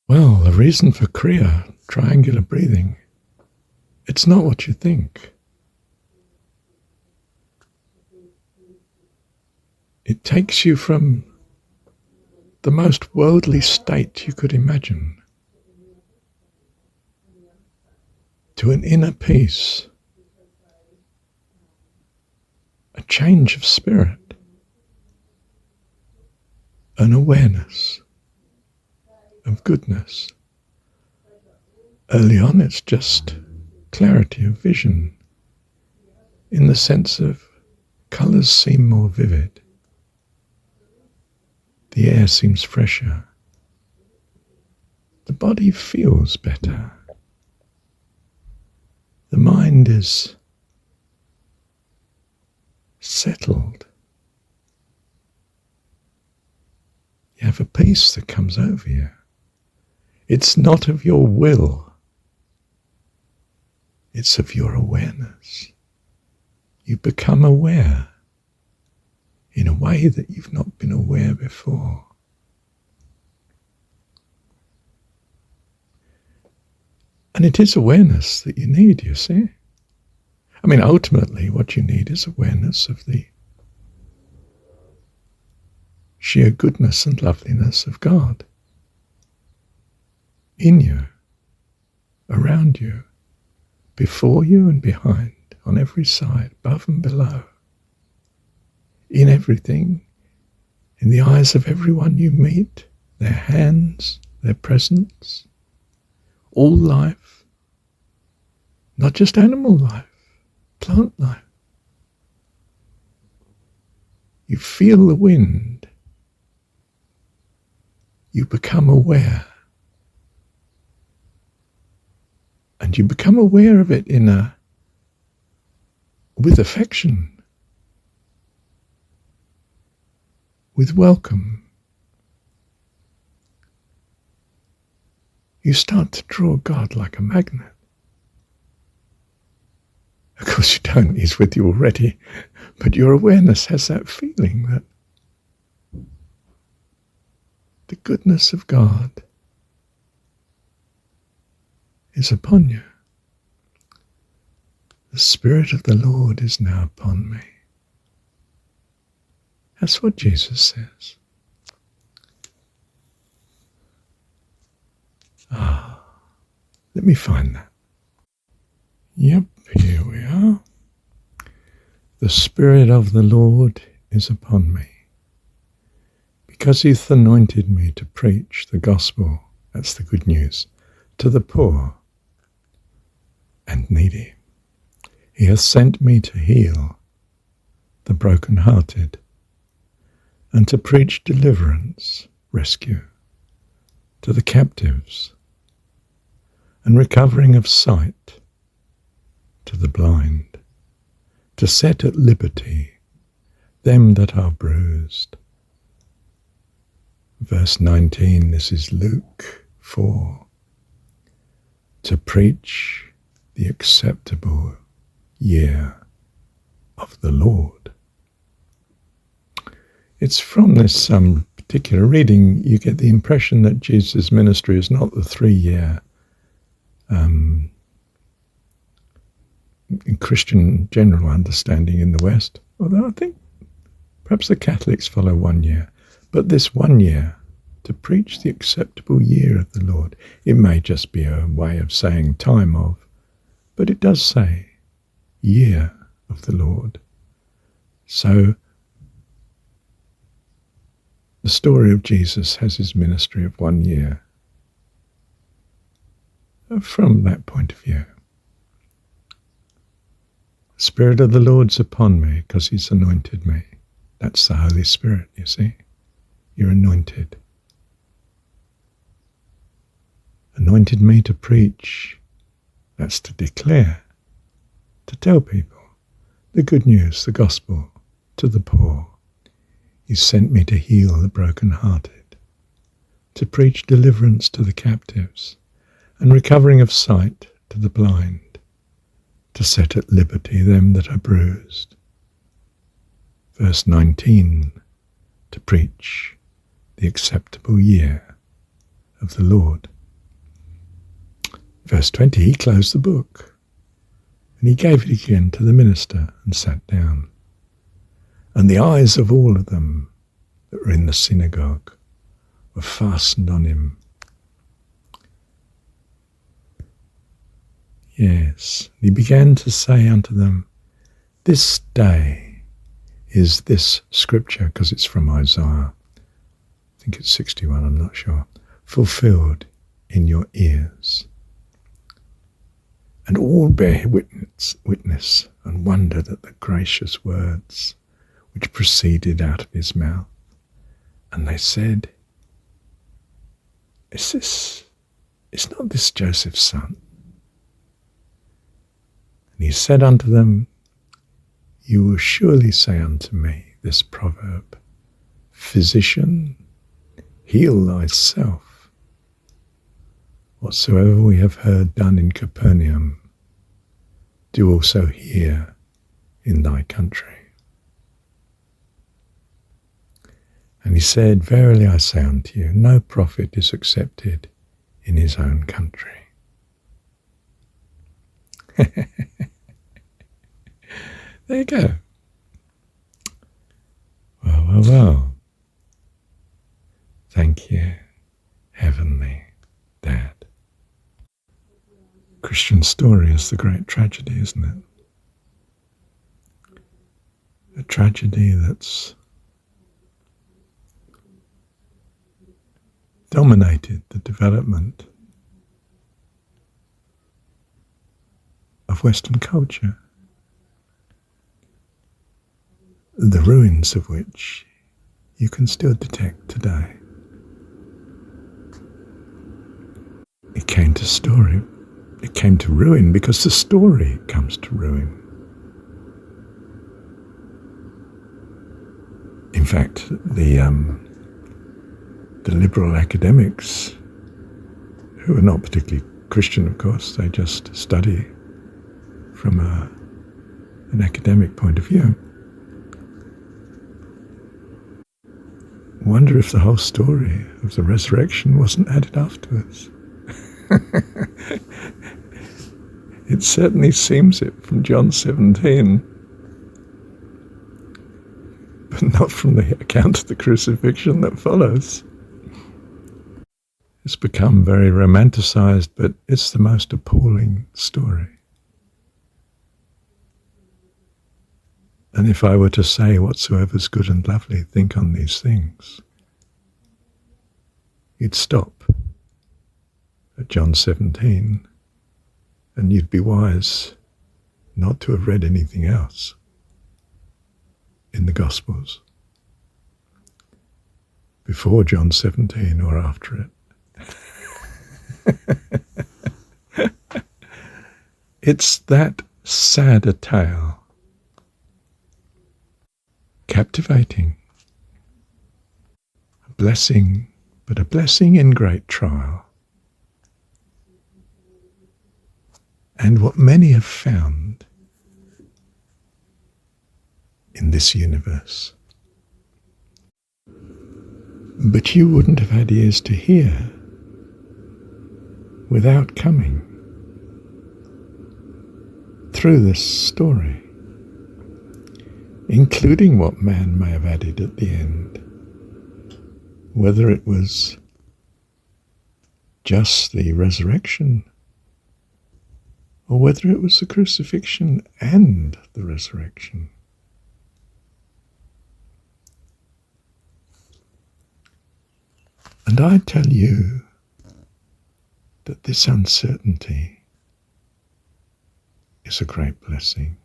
Well, the reason for Kriya, triangular breathing, it's not what you think. It takes you from the most worldly state you could imagine to an inner peace, a change of spirit, an awareness of goodness. Early on, it's just clarity of vision in the sense of colours seem more vivid. The air seems fresher. The body feels better. The mind is settled. You have a peace that comes over you. It's not of your will. It's of your awareness. You become aware in a way that you've not been aware before. And it is awareness that you need, you see. I mean, ultimately, what you need is awareness of the sheer goodness and loveliness of God in you, around you, before you and behind, on every side, above and below, in everything, in the eyes of everyone you meet, their hands, their presence, all life, not just animal life, plant life. You feel the wind. You become aware. And you become aware of it with affection, with welcome. You start to draw God like a magnet. Of course you don't, He's with you already, but your awareness has that feeling that the goodness of God is upon you. The Spirit of the Lord is now upon me. That's what Jesus says. Let me find that. Yep, here we are. The Spirit of the Lord is upon me, because He hath anointed me to preach the gospel, that's the good news, to the poor and needy. He hath sent me to heal the brokenhearted, and to preach deliverance, rescue, to the captives, and recovering of sight to the blind, to set at liberty them that are bruised. Verse 19, this is Luke 4. To preach the acceptable year of the Lord. It's from this particular reading you get the impression that Jesus' ministry is not the 3-year Christian general understanding in the West, although I think perhaps the Catholics follow 1 year. But this 1 year, to preach the acceptable year of the Lord, it may just be a way of saying time of, but it does say year of the Lord. So the story of Jesus has his ministry of 1 year from that point of view. The Spirit of the Lord's upon me because He's anointed me. That's the Holy Spirit, you see. You're anointed. Anointed me to preach. That's to declare, to tell people the good news, the gospel, to the poor. He sent me to heal the brokenhearted, to preach deliverance to the captives, and recovering of sight to the blind, to set at liberty them that are bruised. Verse 19, to preach the acceptable year of the Lord. Verse 20, he closed the book, and he gave it again to the minister and sat down. And the eyes of all of them that were in the synagogue were fastened on him. Yes, he began to say unto them, this day is this scripture, because it's from Isaiah, I think it's 61, I'm not sure, fulfilled in your ears. And all bear witness and wondered at the gracious words which proceeded out of his mouth. And they said, is not this Joseph's son? And he said unto them, you will surely say unto me this proverb, Physician, heal thyself. Whatsoever we have heard done in Capernaum, do also here in thy country. And he said, verily I say unto you, no prophet is accepted in his own country. There you go. Well. Thank you, Heavenly Dad. Christian story is the great tragedy, isn't it? A tragedy that's dominated the development of Western culture, the ruins of which you can still detect today. It came to ruin because the story comes to ruin. In fact, the liberal academics, who are not particularly Christian, of course, they just study from an academic point of view, wonder if the whole story of the resurrection wasn't added afterwards. It certainly seems it from John 17, but not from the account of the crucifixion that follows. It's become very romanticized, but it's the most appalling story. And if I were to say whatsoever's good and lovely, think on these things, you'd stop at John 17, and you'd be wise not to have read anything else in the Gospels before John 17 or after it. It's that sad a tale, captivating, a blessing, but a blessing in great trial. And what many have found in this universe. But you wouldn't have had ears to hear without coming through this story, including what man may have added at the end, whether it was just the resurrection or whether it was the crucifixion and the resurrection. And I tell you that this uncertainty is a great blessing.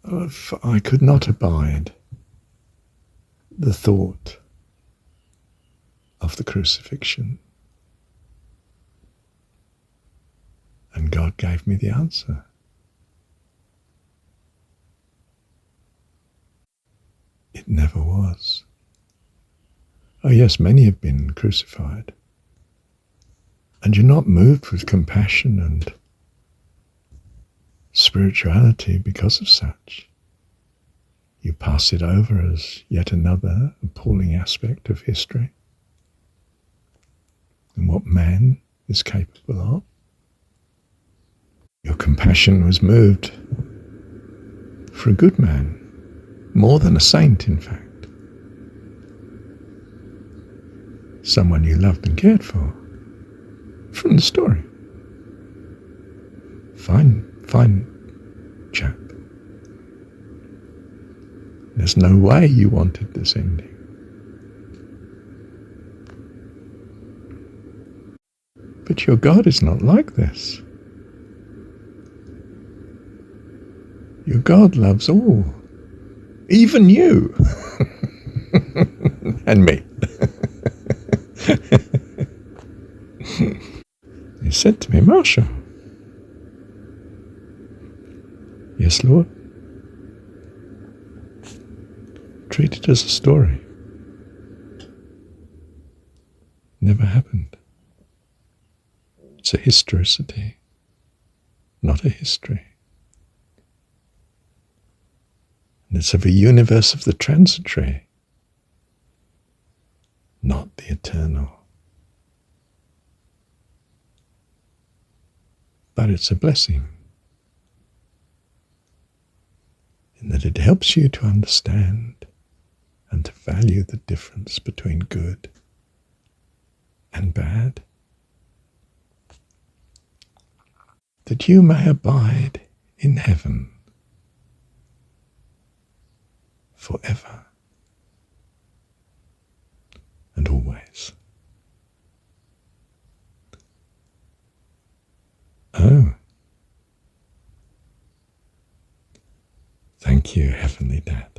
I could not abide the thought of the crucifixion. And God gave me the answer. It never was. Oh yes, many have been crucified. And you're not moved with compassion and spirituality because of such. You pass it over as yet another appalling aspect of history. and what man is capable of. Your compassion was moved for a good man, more than a saint, in fact. Someone you loved and cared for. From the story. Fine chap. There's no way you wanted this ending. But your God is not like this. Your God loves all, even you and me. He said to me, Marsha, yes, Lord. Treat it as a story. Never happened. It's a historicity, not a history. And it's of a universe of the transitory, not the eternal. But it's a blessing in that it helps you to understand and to value the difference between good and bad, that you may abide in heaven forever and always. Oh, thank you, Heavenly Dad.